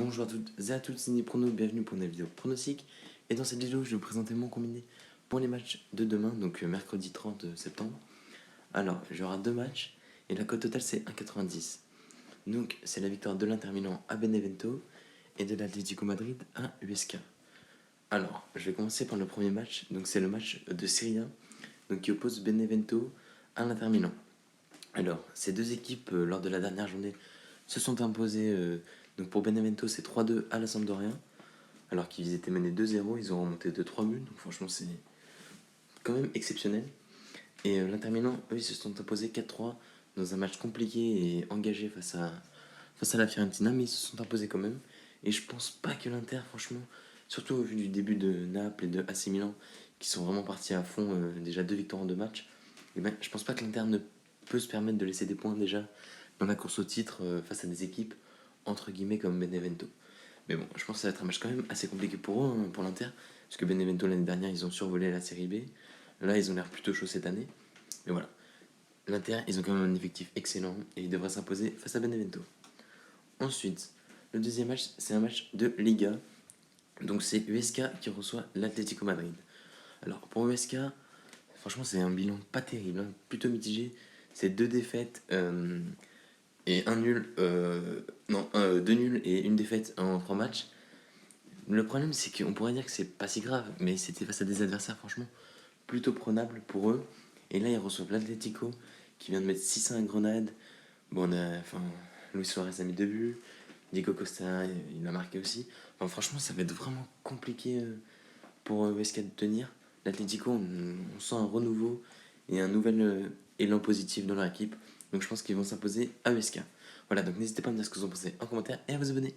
Bonjour à toutes et à tous, c'est Niprono, bienvenue pour une vidéo pronostic. Et dans cette vidéo, je vais vous présenter mon combiné pour les matchs de demain, donc mercredi 30 septembre. Alors, j'aurai deux matchs et la cote totale c'est 1,90. Donc, c'est la victoire de l'Inter Milan à Benevento et de l'Atlético Madrid à USK. Alors, je vais commencer par le premier match, donc c'est le match de Serie A, donc qui oppose Benevento à l'Inter Milan. Alors, ces deux équipes, lors de la dernière journée, se sont imposées. Donc pour Benevento, c'est 3-2 à la Sampdoria. Alors qu'ils étaient menés 2-0, ils ont remonté de 3 buts. Donc franchement, c'est quand même exceptionnel. Et l'Inter Milan, eux, ils se sont imposés 4-3 dans un match compliqué et engagé face à la Fiorentina. Mais ils se sont imposés quand même. Et je pense pas que l'Inter, franchement, surtout au vu du début de Naples et de AC Milan, qui sont vraiment partis à fond, déjà 2 victoires en 2 matchs, et ben, je pense pas que l'Inter ne peut se permettre de laisser des points déjà dans la course au titre face à des équipes entre guillemets comme Benevento. Mais bon, je pense que ça va être un match quand même assez compliqué pour eux, pour l'Inter, parce que Benevento l'année dernière ils ont survolé la Série B. Là ils ont l'air plutôt chauds cette année. Mais voilà, l'Inter ils ont quand même un effectif excellent et ils devraient s'imposer face à Benevento. Ensuite, le deuxième match c'est un match de Liga. Donc c'est USK qui reçoit l'Atlético Madrid. Alors pour USK, franchement c'est un bilan pas terrible, hein, plutôt mitigé. C'est deux défaites et un nul, deux nuls et une défaite en 3 matchs. Le problème, c'est qu'on pourrait dire que c'est pas si grave, mais c'était face à des adversaires, franchement, plutôt prenables pour eux. Et là, ils reçoivent l'Atlético, qui vient de mettre 6-1 à Grenade. Bon, Luis Suarez a mis 2 buts, Diego Costa, il a marqué aussi. Enfin, franchement, ça va être vraiment compliqué pour USK de tenir. L'Atlético, on sent un renouveau et un nouvel élan positif dans leur équipe. Donc je pense qu'ils vont s'imposer à USK. Voilà, donc n'hésitez pas à me dire ce que vous en pensez en commentaire et à vous abonner.